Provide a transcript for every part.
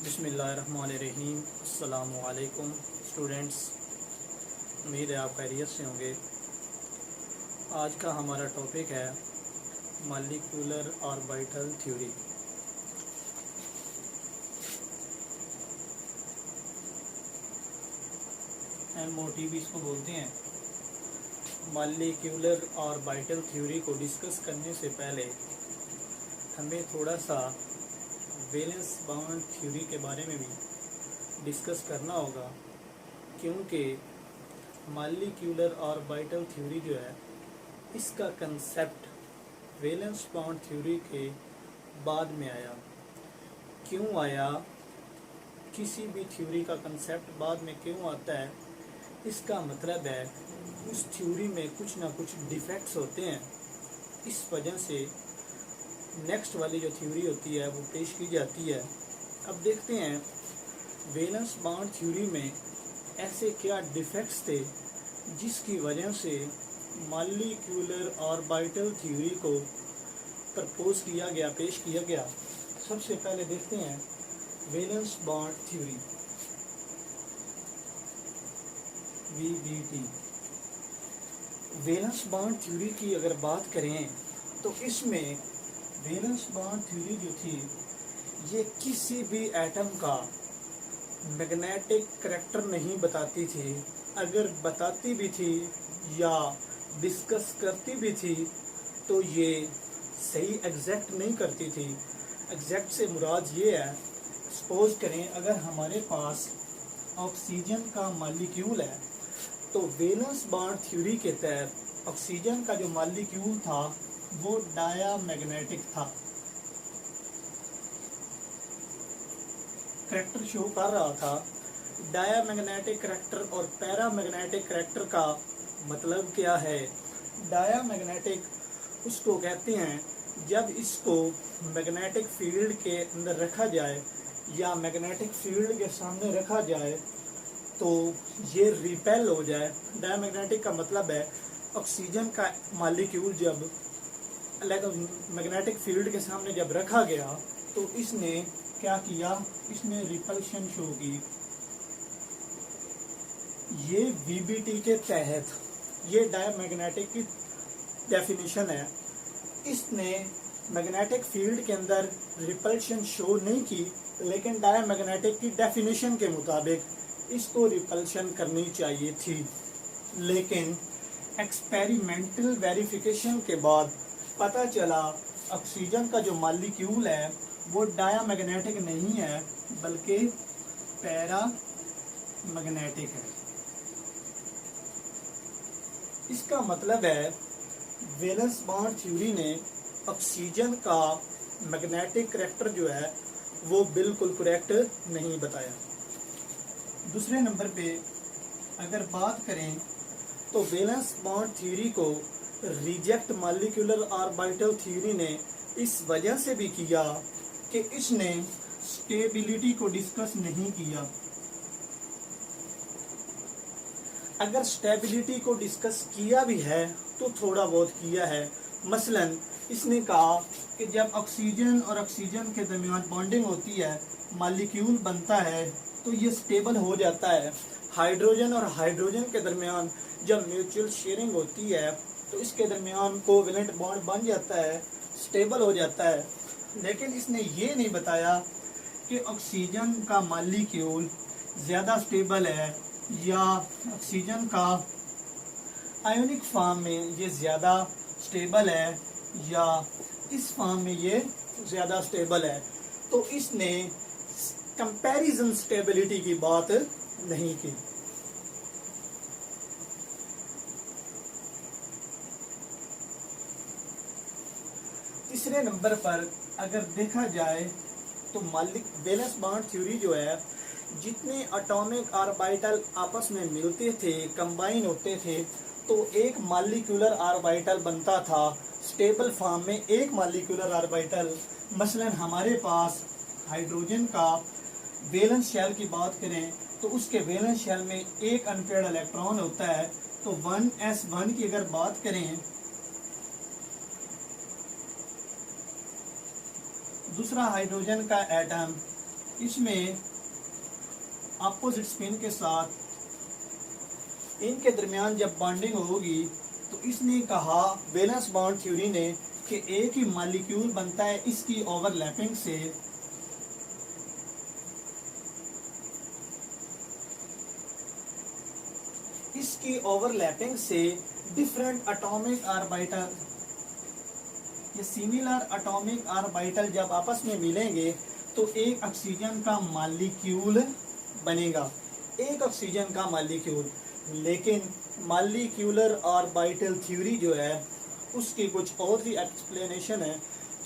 बिस्मिल्लाहिर्रहमानिर्रहीम। अस्सलामु अलैकुम स्टूडेंट्स, उम्मीद है आप खैरियत से होंगे। आज का हमारा टॉपिक है मॉलिक्यूलर ऑर्बिटल थ्योरी। MOT भी इसको बोलते हैं। मॉलिक्यूलर ऑर्बिटल थ्योरी को डिस्कस करने से पहले हमें थोड़ा सा वैलेंस बाउंड थ्योरी के बारे में भी डिस्कस करना होगा, क्योंकि मॉलिक्यूलर ऑर्बिटल थ्योरी जो है इसका कंसेप्ट वैलेंस बाउंड थ्योरी के बाद में आया। क्यों आया? किसी भी थ्योरी का कंसेप्ट बाद में क्यों आता है? इसका मतलब है उस थ्योरी में कुछ ना कुछ डिफेक्ट्स होते हैं। इस वजह से नेक्स्ट वाली जो थ्योरी होती है वो पेश की जाती है। अब देखते हैं वैलेंस बाउंड थ्योरी में ऐसे क्या डिफेक्ट्स थे जिसकी वजह से मॉलिक्यूलर ऑर्बिटल थ्योरी को प्रपोज किया गया, पेश किया गया। सबसे पहले देखते हैं valence bound theory, VBT। Valence bound theory की अगर बात करें तो इसमें वैलेंस बाउंड थ्योरी जो थी ये किसी भी एटम का मैग्नेटिक करैक्टर नहीं बताती थी। अगर बताती भी थी या डिस्कस करती भी थी तो ये सही एग्जैक्ट नहीं करती थी। एग्जैक्ट से मुराद ये है, सपोज करें अगर हमारे पास ऑक्सीजन का मॉलिक्यूल है तो वैलेंस बाउंड थ्योरी के तहत ऑक्सीजन का जो मॉलिक्यूल था वो डायामैग्नेटिक था, करैक्टर शो कर रहा था। डायामैग्नेटिक करैक्टर और पैरामैग्नेटिक करैक्टर का मतलब क्या है? डायामैग्नेटिक उसको कहते हैं जब इसको मैग्नेटिक फील्ड के अंदर रखा जाए या मैग्नेटिक फील्ड के सामने रखा जाए तो ये रिपेल हो जाए। डायामैग्नेटिक का मतलब है ऑक्सीजन का मॉलिक्यूल जब मैग्नेटिक फील्ड के सामने जब रखा गया तो इसने क्या किया? इसने रिपल्शन शो की। ये VBT के तहत ये डायामैग्नेटिक की डेफिनेशन है। इसने मैग्नेटिक फील्ड के अंदर रिपल्शन शो नहीं की, लेकिन डायामैग्नेटिक की डेफिनेशन के मुताबिक इसको रिपल्शन करनी चाहिए थी। लेकिन एक्सपेरिमेंटल वेरिफिकेशन के बाद पता चला ऑक्सीजन का जो मॉलिक्यूल है वो डायामैग्नेटिक नहीं है बल्कि पैरामैग्नेटिक है। इसका मतलब है वैलेंस बाउंड थ्योरी ने ऑक्सीजन का मैग्नेटिक करैक्टर जो है वो बिल्कुल करेक्ट नहीं बताया। दूसरे नंबर पे अगर बात करें तो वैलेंस बाउंड थ्योरी को रिजेक्ट मॉलिक्यूलर ऑर्बिटल थ्योरी ने इस वजह से भी किया कि इसने स्टेबिलिटी को डिस्कस नहीं किया। अगर स्टेबिलिटी को डिस्कस किया भी है तो थोड़ा बहुत किया है। मसलन इसने कहा कि जब ऑक्सीजन और ऑक्सीजन के दरमियान बॉन्डिंग होती है, मॉलिक्यूल बनता है तो ये स्टेबल हो जाता है। हाइड्रोजन और हाइड्रोजन के दरमियान जब म्यूचुअल शेयरिंग होती है तो इसके दरमियान कोवेलेंट बॉन्ड बन जाता है, स्टेबल हो जाता है। लेकिन इसने ये नहीं बताया कि ऑक्सीजन का मॉलिक्यूल ज़्यादा स्टेबल है या ऑक्सीजन का आयोनिक फॉर्म में ये ज़्यादा स्टेबल है या इस फॉर्म में ये ज़्यादा स्टेबल है। तो इसने कंपैरिजन स्टेबिलिटी की बात नहीं की। तीसरे नंबर पर अगर देखा जाए तो वैलेंस बाउंड थ्योरी जो है, जितने एटॉमिक ऑर्बिटल आपस में मिलते थे, कंबाइन होते थे, तो एक मॉलिक्यूलर ऑर्बिटल बनता था स्टेबल फॉर्म में। एक मॉलिक्यूलर ऑर्बिटल, मसलन हमारे पास हाइड्रोजन का वैलेंस शेल की बात करें तो उसके वैलेंस शेल में एक अनपेयर्ड इलेक्ट्रॉन होता है। तो 1s1 की अगर बात करें, दूसरा हाइड्रोजन का एटम इसमें अपोजिट स्पिन के साथ इनके दरमियान जब बॉन्डिंग होगी तो इसने कहा, वैलेंस बॉन्ड थ्योरी ने, कि एक ही मॉलिक्यूल बनता है इसकी ओवरलैपिंग से। इसकी ओवरलैपिंग से डिफरेंट एटॉमिक ऑर्बिटल, ये सिमिलर एटॉमिक ऑर्बिटल जब आपस में मिलेंगे तो एक ऑक्सीजन का मॉलिक्यूल बनेगा, एक ऑक्सीजन का मॉलिक्यूल। लेकिन मॉलिक्यूलर ऑर्बिटल थ्योरी जो है उसकी कुछ और ही एक्सप्लेनेशन है।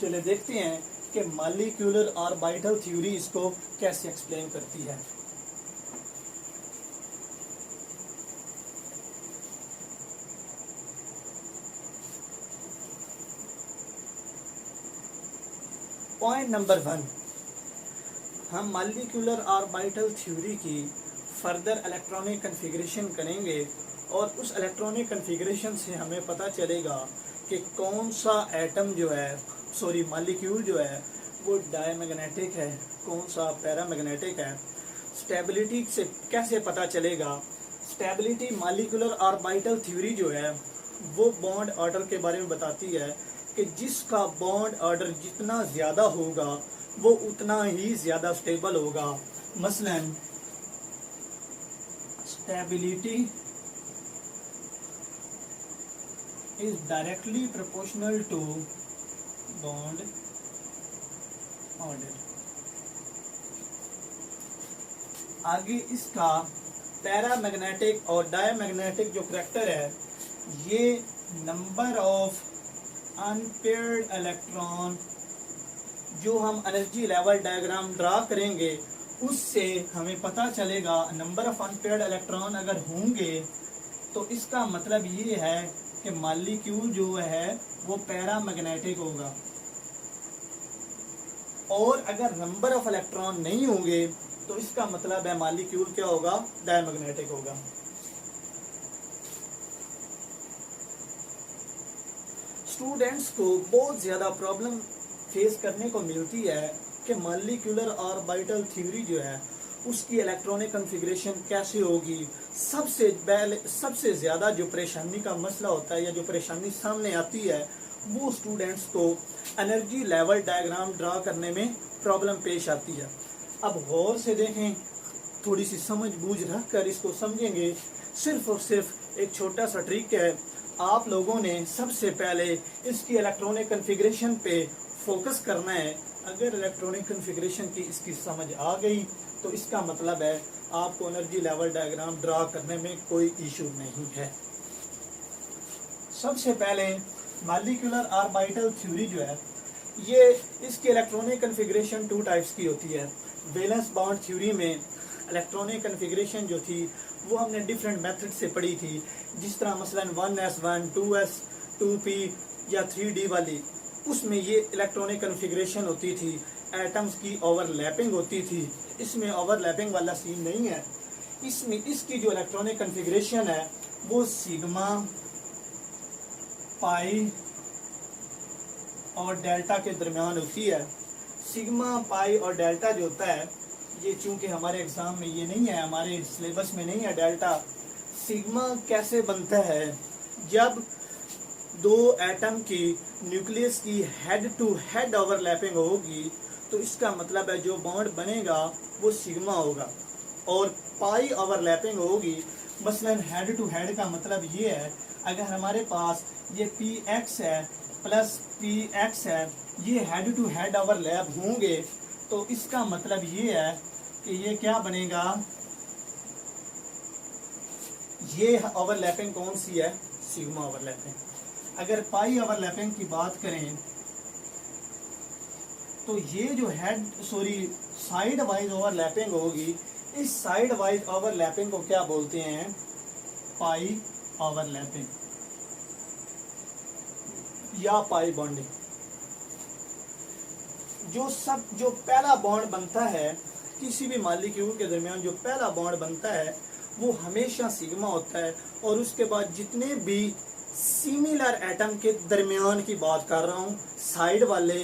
चलिए देखते हैं कि मॉलिक्यूलर ऑर्बिटल थ्योरी इसको कैसे एक्सप्लेन करती है। पॉइंट नंबर 1, हम मॉलिक्यूलर ऑर्बिटल थ्योरी की फर्दर इलेक्ट्रॉनिक कन्फिगरेशन करेंगे और उस इलेक्ट्रॉनिक कन्फिगरेशन से हमें पता चलेगा कि कौन सा एटम जो है, सॉरी मॉलिक्यूल जो है वो डायमैग्नेटिक है, कौन सा पैरामैग्नेटिक है। स्टेबिलिटी से कैसे पता चलेगा? स्टेबिलिटी मॉलिक्यूलर ऑर्बिटल थ्योरी जो है वो बॉन्ड ऑर्डर के बारे में बताती है कि जिसका बॉन्ड ऑर्डर जितना ज़्यादा होगा वो उतना ही ज़्यादा स्टेबल होगा। मसलन stability is directly proportional to bond order। आगे इसका पैरामैग्नेटिक और डायमैग्नेटिक जो करैक्टर है, ये नंबर ऑफ अनपेयर्ड इलेक्ट्रॉन जो हम एनर्जी लेवल डायग्राम ड्रा करेंगे उससे हमें पता चलेगा। नंबर ऑफ अनपेयर्ड इलेक्ट्रॉन अगर होंगे तो इसका मतलब ये है कि मॉलिक्यूल जो है वो पैरामैग्नेटिक होगा, और अगर नंबर ऑफ इलेक्ट्रॉन नहीं होंगे तो इसका मतलब है मॉलिक्यूल क्या होगा? डायमैग्नेटिक होगा। स्टूडेंट्स को बहुत ज्यादा प्रॉब्लम फेस करने को मिलती है कि मॉलिक्यूलर ऑर्बिटल थ्योरी जो है उसकी इलेक्ट्रॉनिक कॉन्फ़िगरेशन कैसे होगी। सबसे ज़्यादा जो परेशानी का मसला होता है या जो परेशानी सामने आती है वो स्टूडेंट्स को एनर्जी लेवल डायग्राम ड्रा करने में प्रॉब्लम पेश आती है। अब गौर से देखें, थोड़ी सी समझ बूझ रख कर इसको समझेंगे। सिर्फ और सिर्फ एक छोटा सा ट्रिक है, आप लोगों ने सबसे पहले इसकी इलेक्ट्रॉनिक कॉन्फ़िगरेशन पे फोकस करना है। अगर इलेक्ट्रॉनिक कॉन्फ़िगरेशन की इसकी समझ आ गई तो इसका मतलब है आपको एनर्जी लेवल डायग्राम ड्रा करने में कोई इशू नहीं है। सबसे पहले मॉलिक्यूलर ऑर्बिटल थ्योरी जो है ये इसकी इलेक्ट्रॉनिक कॉन्फ़िगरेशन 2 टाइप्स की होती है। वैलेंस बॉन्ड थ्योरी में इलेक्ट्रॉनिक कॉन्फ़िगरेशन जो थी वो हमने डिफरेंट मेथड से पढ़ी थी, जिस तरह मसलन 1s1, 2s2p या 3d वाली, उसमें ये इलेक्ट्रॉनिक कॉन्फ़िगरेशन होती थी, एटम्स की ओवरलैपिंग होती थी। इसमें ओवरलैपिंग वाला सीन नहीं है। इसमें इसकी जो इलेक्ट्रॉनिक कॉन्फ़िगरेशन है वो सिग्मा, पाई और डेल्टा के दरमियान होती है। सिग्मा, पाई और डेल्टा जो होता है, ये चूंकि हमारे एग्जाम में ये नहीं है, हमारे सिलेबस में नहीं है डेल्टा। सिग्मा कैसे बनता है? जब दो एटम की न्यूक्लियस की हेड टू हेड ओवरलैपिंग होगी तो इसका मतलब है जो बॉन्ड बनेगा वो सिग्मा होगा। और पाई ओवरलैपिंग होगी, मसलन हेड टू हेड का मतलब ये है, अगर हमारे पास ये px है प्लस px है, ये हेड टू हेड ओवरलैप होंगे तो इसका मतलब ये है कि ये क्या बनेगा, ये ओवरलैपिंग कौन सी है? Sigma overlapping. अगर पाई ओवरलैपिंग की बात करें तो ये जो साइड वाइज ओवरलैपिंग होगी, इस साइड वाइज ओवरलैपिंग को क्या बोलते हैं? पाई ओवरलैपिंग या पाई बॉन्डिंग। जो पहला बॉन्ड बनता है किसी भी मॉलिक्यूल के दरमियान, जो पहला बॉन्ड बनता है वो हमेशा सिग्मा होता है। और उसके बाद जितने भी सिमिलर एटम के दरमियान की बात कर रहा हूँ, साइड वाले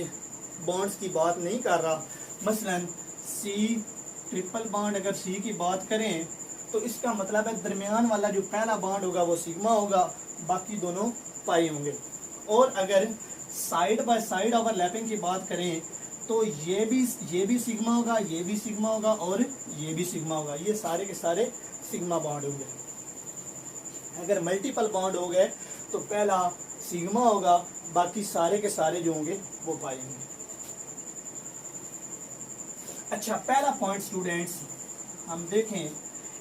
बॉन्ड्स की बात नहीं कर रहा। मसलन सी ट्रिपल बॉन्ड, अगर सी की बात करें तो इसका मतलब है दरमियान वाला जो पहला बॉन्ड होगा वो सिग्मा होगा, बाकी दोनों पाई होंगे। और अगर साइड बाय साइड ओवरलैपिंग की बात करें तो ये भी सिग्मा होगा, ये भी सिग्मा होगा और ये भी सिग्मा होगा, ये सारे के सारे सिग्मा बॉन्ड होंगे। अगर मल्टीपल बॉन्ड हो गए तो पहला सिग्मा होगा, बाकी सारे के सारे जो होंगे वो पाई होंगे। अच्छा, पहला पॉइंट स्टूडेंट्स हम देखें,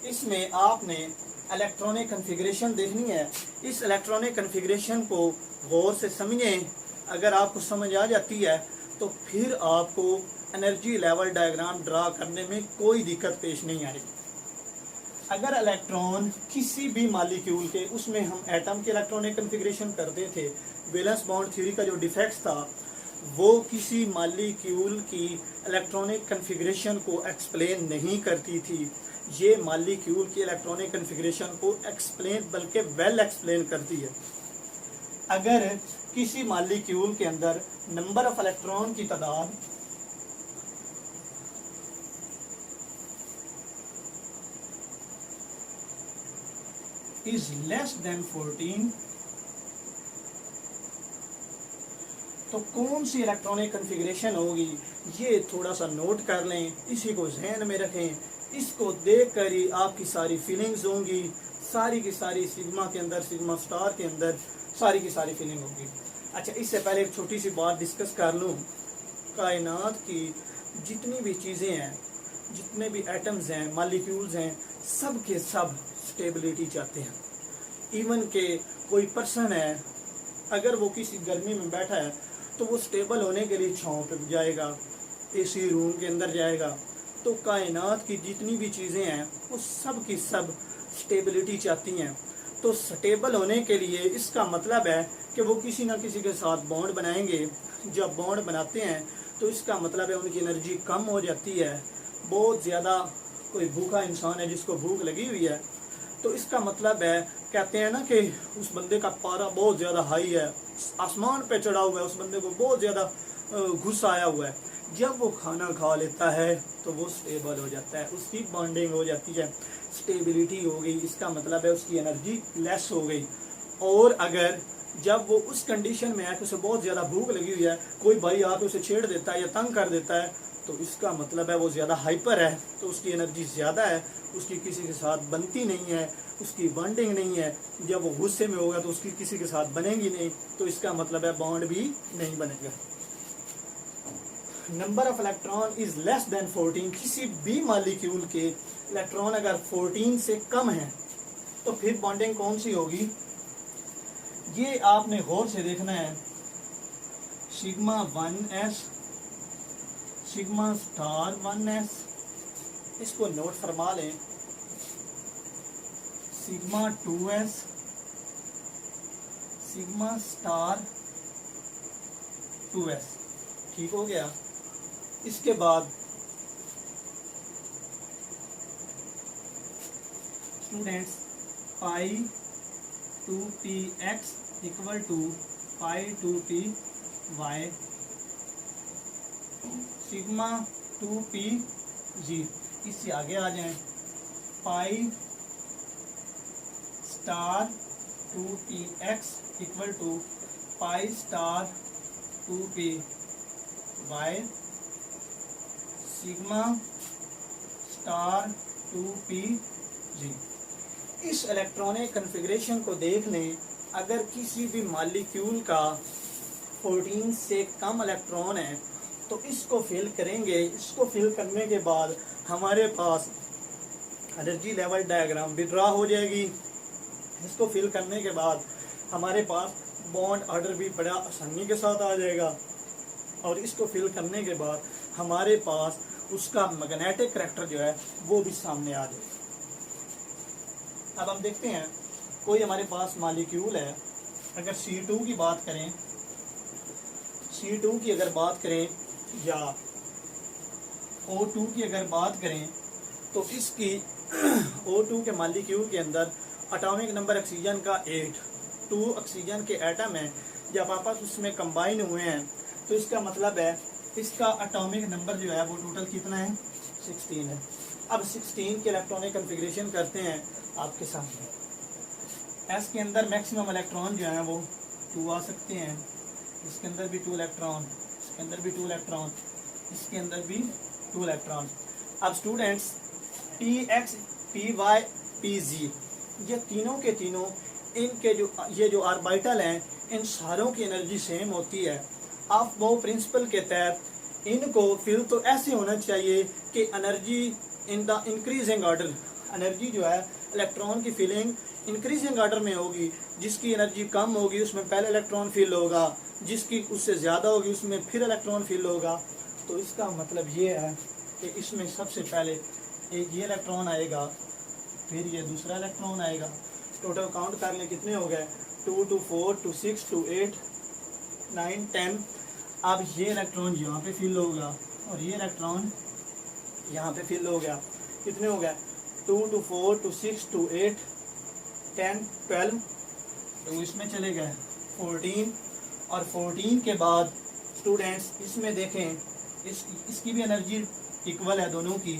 इसमें आपने इलेक्ट्रॉनिक कन्फिग्रेशन देखनी है। इस इलेक्ट्रॉनिक कन्फिग्रेशन को गौर से समझें, अगर आपको समझ आ जाती है तो फिर आपको एनर्जी लेवल डायग्राम ड्रा करने में कोई दिक्कत पेश नहीं आएगी। अगर इलेक्ट्रॉन किसी भी मॉलिक्यूल के, उसमें हम एटम के इलेक्ट्रॉनिक कन्फिग्रेशन करते थे, वैलेंस बॉन्ड थ्योरी का जो डिफेक्ट था वो किसी मॉलिक्यूल की इलेक्ट्रॉनिक कन्फिग्रेशन को एक्सप्लेन नहीं करती थी। ये मॉलिक्यूल की इलेक्ट्रॉनिक कन्फिग्रेशन को एक्सप्लेन, बल्कि वेल एक्सप्लेन करती है। अगर किसी मॉलिक्यूल के अंदर नंबर ऑफ इलेक्ट्रॉन की तादाद इज लेस देन 14, तो कौन सी इलेक्ट्रॉनिक कन्फिग्रेशन होगी, ये थोड़ा सा नोट कर लें, इसी को जहन में रखें। इसको देख कर ही आपकी सारी फीलिंग्स होंगी, सारी की सारी सिग्मा के अंदर, सिग्मा स्टार के अंदर सारी की सारी फीलिंग होगी। अच्छा, इससे पहले एक छोटी सी बात डिस्कस कर लूँ। कायनात की जितनी भी चीज़ें हैं, जितने भी एटम्स हैं, मॉलिक्यूल्स हैं, सब के सब स्टेबिलिटी चाहते हैं। इवन के कोई पर्सन है, अगर वो किसी गर्मी में बैठा है तो वो स्टेबल होने के लिए छांव पे जाएगा, एसी रूम के अंदर जाएगा। तो कायनात की जितनी भी चीज़ें हैं वो सब की सब स्टेबिलिटी चाहती हैं। तो स्टेबल होने के लिए इसका मतलब है कि वो किसी ना किसी के साथ बॉन्ड बनाएंगे। जब बॉन्ड बनाते हैं तो इसका मतलब है उनकी एनर्जी कम हो जाती है। बहुत ज़्यादा कोई भूखा इंसान है जिसको भूख लगी हुई है, तो इसका मतलब है, कहते हैं ना कि उस बंदे का पारा बहुत ज़्यादा हाई है, आसमान पे चढ़ा हुआ है, उस बंदे को बहुत ज़्यादा गुस्सा आया हुआ है। जब वो खाना खा लेता है तो वो स्टेबल हो जाता है, उसकी बॉन्डिंग हो जाती है, स्टेबिलिटी हो गई। इसका मतलब है उसकी एनर्जी लेस हो गई। और अगर जब वो उस कंडीशन में है कि उसे बहुत ज़्यादा भूख लगी हुई है, कोई भाई आके उसे छेड़ देता है या तंग कर देता है, तो इसका मतलब है वो ज़्यादा हाइपर है, तो उसकी एनर्जी ज़्यादा है, उसकी किसी के साथ बनती नहीं है, उसकी बॉन्डिंग नहीं है। जब वो गुस्से में होगा तो उसकी किसी के साथ बनेगी नहीं, तो इसका मतलब है बॉन्ड भी नहीं बनेगा। Number of electron is less than 14, किसी भी मॉलिक्यूल के इलेक्ट्रॉन अगर 14 से कम है तो फिर बॉन्डिंग कौन सी होगी, ये आपने गौर से देखना है। Sigma 1s, sigma star 1s, इसको नोट फरमा लें। Sigma 2s, sigma star 2s, ठीक हो गया। इसके बाद students pi 2px equal to pi 2py, sigma 2pg, इससे आगे आ जाएं। Pi star 2px equal to pi star 2py, sigma star 2pg। इस इलेक्ट्रॉनिक कन्फिग्रेशन को देख लें। अगर किसी भी मॉलिक्यूल का 14 से कम इलेक्ट्रॉन है तो इसको फिल करेंगे। इसको फिल करने के बाद हमारे पास एनर्जी लेवल डायग्राम भी ड्रा हो जाएगी। इसको फिल करने के बाद हमारे पास बॉन्ड ऑर्डर भी बड़ा आसानी के साथ आ जाएगा, और इसको फिल करने के बाद हमारे पास उसका मैग्नेटिक करैक्टर जो है वो भी सामने आ जाएगा। अब हम देखते हैं, कोई हमारे पास मॉलिक्यूल है, अगर C2 की बात करें, C2 की अगर बात करें या O2 की अगर बात करें, तो इसकी O2 के मॉलिक्यूल के अंदर एटॉमिक नंबर ऑक्सीजन का 8, 2 ऑक्सीजन के एटम हैं, जब आपस उसमें कंबाइन हुए हैं तो इसका मतलब है इसका एटॉमिक नंबर जो है वो टोटल कितना है 16 है। अब 16 के इलेक्ट्रॉनिक कन्फिग्रेशन करते हैं आपके सामने। एस के अंदर मैक्सिमम इलेक्ट्रॉन जो है वो 2 आ सकते हैं, इसके अंदर भी 2 इलेक्ट्रॉन, इसके अंदर भी 2 इलेक्ट्रॉन, इसके अंदर भी 2 इलेक्ट्रॉन। अब students P X, P Y, P G, ये तीनों के तीनों इनके जो ये जो ऑर्बिटल हैं इन सारों की एनर्जी सेम होती है। आप वो प्रिंसिपल के तहत इनको फिल तो ऐसे होना चाहिए कि energy in the increasing order, energy जो है इलेक्ट्रॉन की फिलिंग इंक्रीजिंग ऑर्डर में होगी। जिसकी एनर्जी कम होगी उसमें पहले इलेक्ट्रॉन फिल होगा, जिसकी उससे ज़्यादा होगी उसमें फिर इलेक्ट्रॉन फिल होगा। तो इसका मतलब ये है कि इसमें सबसे पहले एक ये इलेक्ट्रॉन आएगा, फिर ये दूसरा इलेक्ट्रॉन आएगा। टोटल काउंट कर लें कितने हो गए, 2 2 4 2 6 2 8 9 10। अब ये इलेक्ट्रॉन यहाँ पे फिल होगा और ये इलेक्ट्रॉन यहाँ पे फिल हो गया। कितने हो गए, 2 2 4 2 6 2 8 10 12। तो इसमें चले गए 14, और 14 के बाद स्टूडेंट्स इसमें देखें इसकी भी एनर्जी इक्वल है दोनों की,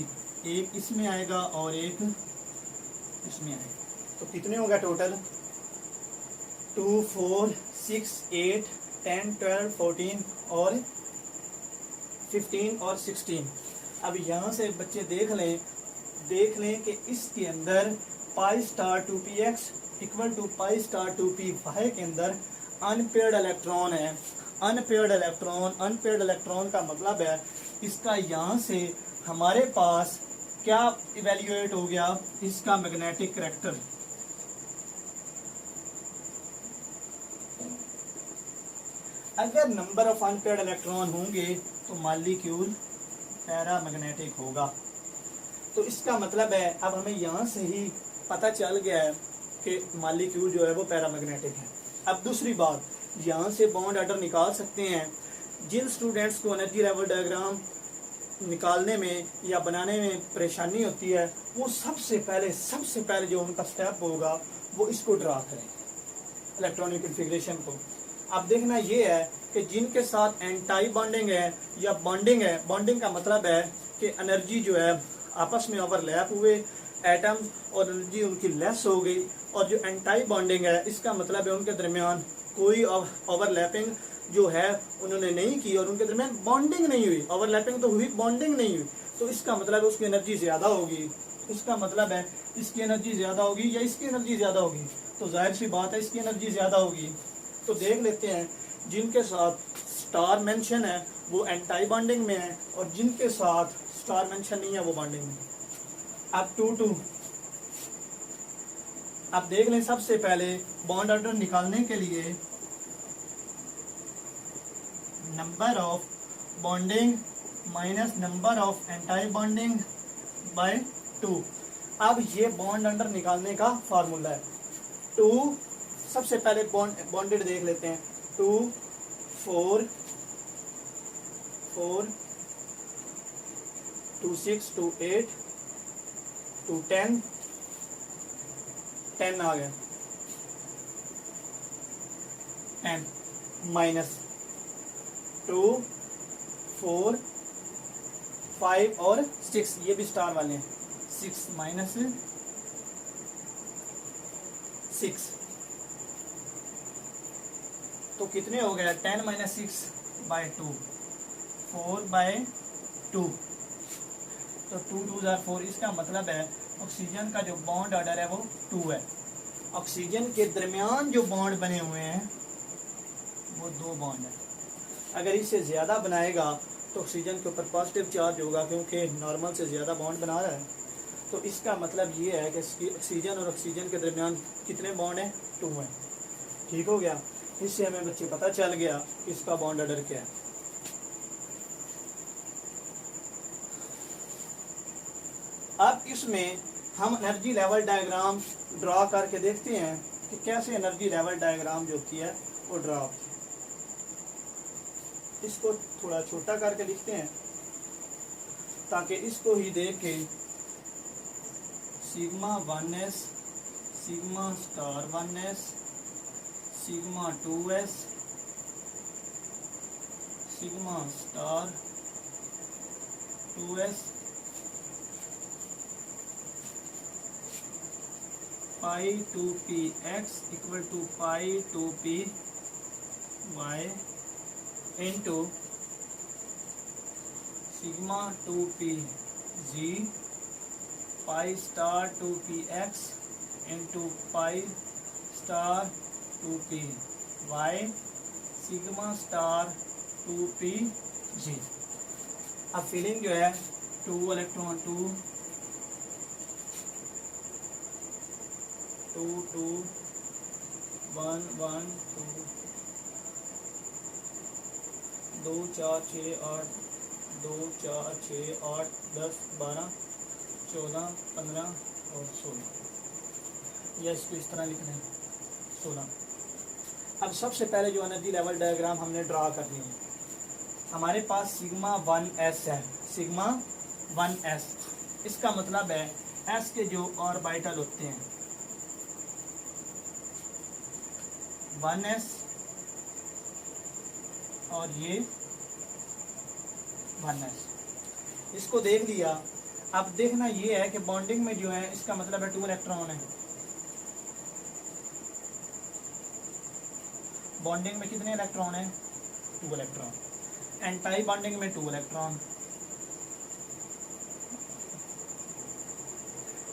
एक इसमें आएगा और एक इसमें आएगा। तो कितने हो गए टोटल, 2 4 6 8 10 12 14 और 15 और 16। अब यहाँ से बच्चे देख लें कि इसके अंदर pi star 2px equal to pi star 2py के अंदर अनपेयर्ड इलेक्ट्रॉन है। अनपेयर्ड इलेक्ट्रॉन का मतलब है इसका यहाँ से हमारे पास क्या इवेल्युएट हो गया, इसका मैग्नेटिक करैक्टर। अगर नंबर ऑफ अनपेयर्ड इलेक्ट्रॉन होंगे तो मॉलिक्यूल पैरामैग्नेटिक होगा। तो इसका मतलब है अब हमें यहाँ से ही पता चल गया है कि मॉलिक्यूल जो है वो पैरामैग्नेटिक है। अब दूसरी बात, यहाँ से बॉन्ड ऑर्डर निकाल सकते हैं। जिन स्टूडेंट्स को एनर्जी लेवल डायग्राम निकालने में या बनाने में परेशानी होती है वो सबसे पहले जो उनका स्टेप होगा वो इसको ड्रा करें, इलेक्ट्रॉनिक कॉन्फ़िगरेशन को। अब देखना ये है कि जिनके साथ एंटाई बॉन्डिंग है या बॉन्डिंग है, बॉन्डिंग का मतलब है कि एनर्जी जो है आपस में ओवरलैप हुए एटम्स और एनर्जी उनकी लेस हो गई, और जो एंटाई बॉन्डिंग है इसका मतलब है उनके दरमियान कोई ओवरलैपिंग जो है उन्होंने नहीं की और उनके दरमियान बॉन्डिंग नहीं हुई। ओवरलैपिंग तो हुई, बॉन्डिंग नहीं हुई। तो इसका मतलब है उसकी एनर्जी ज़्यादा होगी। इसका मतलब है इसकी एनर्जी ज़्यादा होगी या इसकी एनर्जी ज़्यादा होगी, तो जाहिर सी बात है इसकी एनर्जी ज़्यादा होगी। तो देख लेते हैं जिनके साथ स्टार मेंशन है वो एंटाई बॉन्डिंग में है और जिनके साथ स्टार मेंशन नहीं है वो बॉन्डिंग में। अब 2 अब देख लें सबसे पहले बॉन्ड ऑर्डर निकालने के लिए number of bonding minus number of anti bonding by 2। अब ये बॉन्ड ऑर्डर निकालने का फार्मूला है। 2 सबसे पहले बॉन्डेड देख लेते हैं, 2 4 4 2 6 2 8 2 10 10 आ गया 10 माइनस 2 4 5 और 6, ये भी स्टार वाले हैं, 6 माइनस 6। तो कितने हो गया, 10 माइनस 6 बाय 2, 4 बाय 2। तो 2 2 जार 4। इसका मतलब है ऑक्सीजन का जो बॉन्ड ऑर्डर है वो 2 है। ऑक्सीजन के दरमियान जो बॉन्ड बने हुए हैं वो 2 बॉन्ड है। अगर इससे ज़्यादा बनाएगा तो ऑक्सीजन के ऊपर पॉजिटिव चार्ज होगा क्योंकि नॉर्मल से ज़्यादा बॉन्ड बना रहा है। तो इसका मतलब ये है कि ऑक्सीजन और ऑक्सीजन के दरमियान कितने बॉन्ड हैं, 2 हैं। ठीक हो गया। इससे हमें बच्चे पता चल गया कि इसका बॉन्ड ऑर्डर क्या है। अब इसमें हम एनर्जी लेवल डायग्राम ड्रा करके देखते हैं कि कैसे एनर्जी लेवल डायग्राम जो होती है वो ड्रा होती है। इसको थोड़ा छोटा करके लिखते हैं ताकि इसको ही देख के sigma 1s sigma star 1s sigma 2s sigma star 2s pi two P X equal to pi two P Y into sigma two P G pi star two P X into pi star two P Y sigma star two P G. अब filling जो है 2 electron 2 2 2 1 1 2 2 4 6 8 2 4 6 8 10 12 14 15 और 16 या इसको इस तरह लिखना है 16। अब सबसे पहले जो एनर्जी लेवल डायग्राम हमने ड्रा करनी है, हमारे पास सिग्मा 1s है, सिग्मा 1s। इसका मतलब है s के जो ऑर्बिटल होते हैं 1s और ये 1s, इसको देख लिया। अब देखना ये है कि बॉन्डिंग में जो है इसका मतलब है 2 इलेक्ट्रॉन है। बॉन्डिंग में कितने इलेक्ट्रॉन है? 2 इलेक्ट्रॉन। एंटाई बॉन्डिंग में 2 इलेक्ट्रॉन।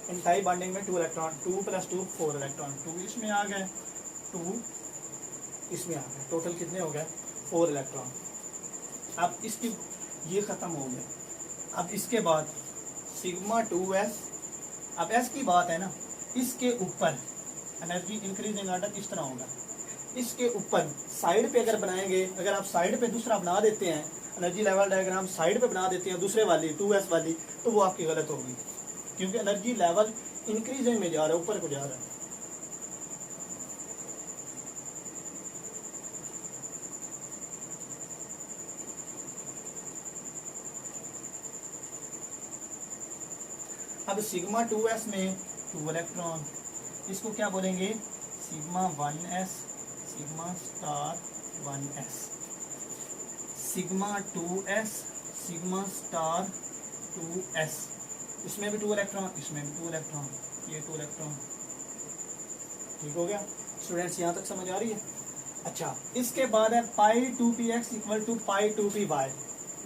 एंटाई बॉन्डिंग में 2 इलेक्ट्रॉन, 2 + 2 4 इलेक्ट्रॉन। 2 इसमें आ गए, 2 इसमें आ गए, टोटल कितने हो गए? 4 इलेक्ट्रॉन। अब इसकी ये खत्म हो गया। अब इसके बाद सिग्मा 2s, अब s की बात है ना, इसके ऊपर एनर्जी इंक्रीजिंग ऑर्डर इस तरह होगा। इसके ऊपर साइड पे अगर बनाएंगे, अगर आप साइड पे दूसरा बना देते हैं, एनर्जी लेवल डायग्राम साइड पे बना देते हैं दूसरे वाली 2s वाली, तो वो आपकी गलत होगी, क्योंकि एनर्जी लेवल इंक्रीजिंग में जा रहा है, ऊपर को जा रहा है। अब सिग्मा 2s में 2 इलेक्ट्रॉन, इसको क्या बोलेंगे? Sigma 1s, sigma star 1s, sigma 2s, sigma star 2s। इसमें भी 2 इलेक्ट्रॉन, इसमें भी 2 इलेक्ट्रॉन, ये 2 इलेक्ट्रॉन। ठीक हो गया स्टूडेंट्स, यहाँ तक समझ आ रही है? अच्छा, इसके बाद है पाई 2px equal to pi 2py।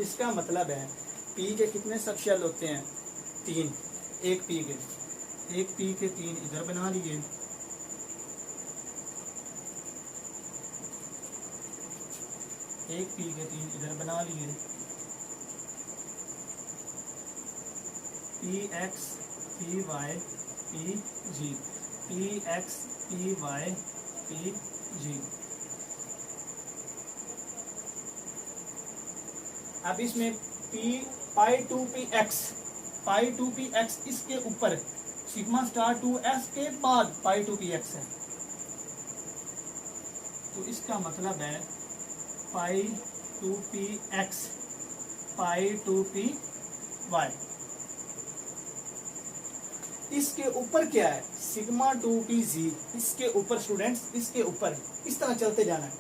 इसका मतलब है पी के कितने सब शेल होते हैं? 3। एक पी के 3 इधर बना लिए, एक पी के 3 इधर बना लिए, P X P Y P G, P X P Y P G. अब इसमें पाई 2px, पाई 2px इसके ऊपर सिग्मा स्टार 2s के बाद पाई 2px है, तो इसका मतलब है पाई 2px पाई 2py। इसके ऊपर क्या है? Sigma 2pz। इसके ऊपर स्टूडेंट्स, इसके ऊपर इस तरह चलते जाना है।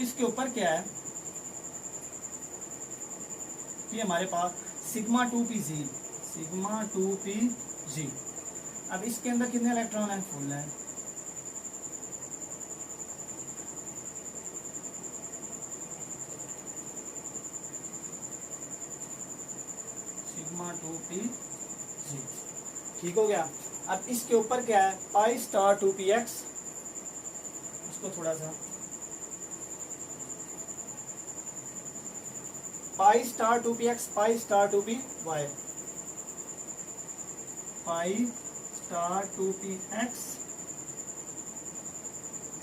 इसके ऊपर क्या है? ये हमारे पास सिग्मा 2pz, सिग्मा 2pz। अब इसके अंदर कितने इलेक्ट्रॉन है? फुल है। Sigma 2pz। ठीक हो गया। अब इसके ऊपर क्या है? पाई स्टार 2px। इसको थोड़ा सा पाई स्टार 2px पाई स्टार 2py, पाई स्टार 2px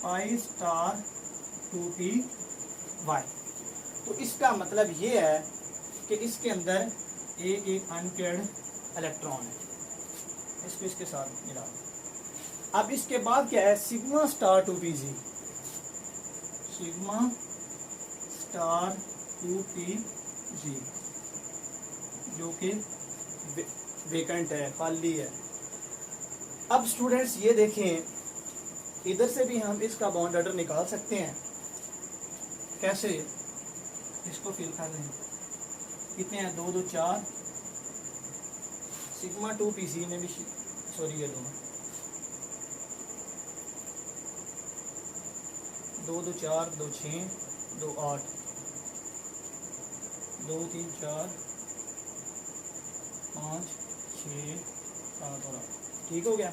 पाई स्टार 2py। तो इसका मतलब ये है कि इसके अंदर एक अनपेयर्ड इलेक्ट्रॉन है। इसको इसके साथ मिला। अब इसके बाद क्या है? Sigma star 2pz, sigma star 2pz, जो कि वेकेंट है, खाली है। अब स्टूडेंट्स ये देखें, इधर से भी हम इसका बॉन्ड ऑर्डर निकाल सकते हैं। कैसे? इसको फिल कर लें। कितने हैं? 2 2 4। सिग्मा 2pz में भी, सॉरी ये 2 2 2 4 2 6 2 8 2 3 4 5 6 7 और 8। ठीक हो गया।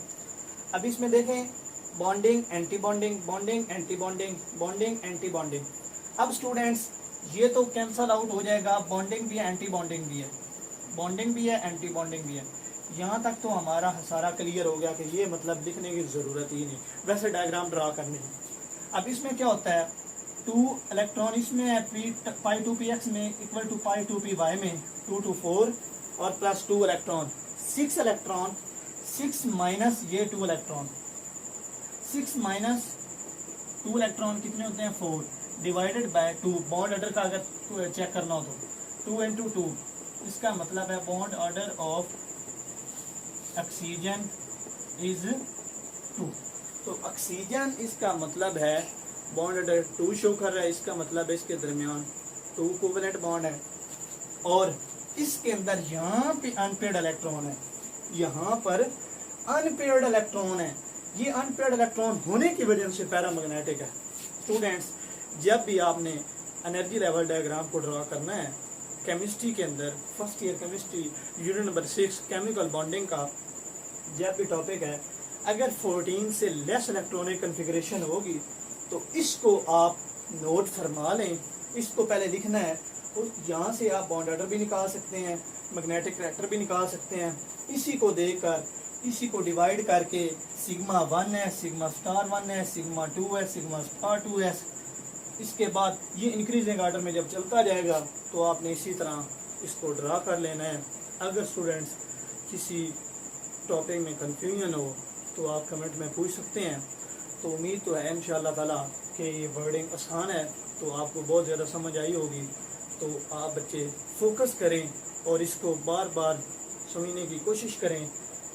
अब इसमें देखें bonding anti bonding, bonding anti bonding, bonding anti bonding. अब स्टूडेंट्स ये तो कैंसल आउट हो जाएगा, बॉन्डिंग भी है एंटी बॉन्डिंग भी है, बॉन्डिंग भी है एंटी बॉन्डिंग भी है। यहाँ तक तो हमारा सारा क्लियर हो गया कि ये मतलब लिखने की ज़रूरत ही नहीं, वैसे डायग्राम ड्रा करने की। अब इसमें क्या होता है, 2 इलेक्ट्रॉन इसमें है, पाई 2 पी एक्स में equal to pi 2 P Y में 2 2 4 और प्लस 2 इलेक्ट्रॉन, 6 इलेक्ट्रॉन, 6 माइनस ये 2 इलेक्ट्रॉन, 6 माइनस 2 इलेक्ट्रॉन कितने होते हैं 4 डिवाइडेड बाय 2। बॉन्ड ऑर्डर का अगर चेक करना हो तो 2 इंटू 2, इसका मतलब है bond order of oxygen is 2। तो ऑक्सीजन इसका मतलब है बॉन्ड ऑर्डर 2 शो कर रहा है, इसका मतलब है इसके दरमियान 2 कोवेलेंट बॉन्ड है। और इसके अंदर यहाँ पे अनपेयर्ड इलेक्ट्रॉन है, यहाँ पर अनपेयर्ड इलेक्ट्रॉन है। ये अनपेयर्ड इलेक्ट्रॉन होने की वजह से पैरामैग्नेटिक है। स्टूडेंट्स जब भी आपने एनर्जी लेवल डायग्राम को ड्रा करना है केमिस्ट्री के अंदर, first year chemistry unit number 6 chemical bonding का जब भी टॉपिक है, अगर 14 से लेस इलेक्ट्रॉनिक कन्फिग्रेशन होगी तो इसको आप नोट फरमा लें, इसको पहले लिखना है। और यहाँ से आप बॉन्ड ऑर्डर भी निकाल सकते हैं, मैग्नेटिक करैक्टर भी निकाल सकते हैं। इसी को देखकर इसी को डिवाइड करके सिग्मा 1 है, सिग्मा स्टार 1 है, सिग्मा 2 है, सिग्मा स्टार 2 है। इसके बाद ये इंक्रीजिंग ऑर्डर में जब चलता जाएगा तो आपने इसी तरह इसको ड्रा कर लेना है। अगर स्टूडेंट्स किसी टॉपिक में कंफ्यूजन हो तो आप कमेंट में पूछ सकते हैं। तो उम्मीद तो है इंशाअल्लाह ताला कि ये वर्डिंग आसान है, तो आपको बहुत ज़्यादा समझ आई होगी। तो आप बच्चे फोकस करें और इसको बार बार समझने की कोशिश करें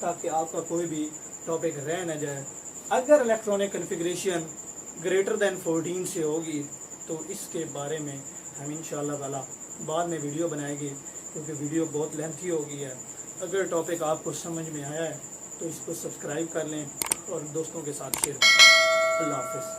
ताकि आपका कोई भी टॉपिक रह न जाए। अगर इलेक्ट्रॉनिक कन्फिग्रेशन ग्रेटर देन 14 से होगी तो इसके बारे में हम इंशाअल्लाह ताला बाद में वीडियो बनाएंगे, क्योंकि वीडियो बहुत लेंथी हो गई है। अगर टॉपिक आपको समझ में आया है तो इसको सब्सक्राइब कर लें और दोस्तों के साथ शेयर करें। अल्लाह हाफ़िज़।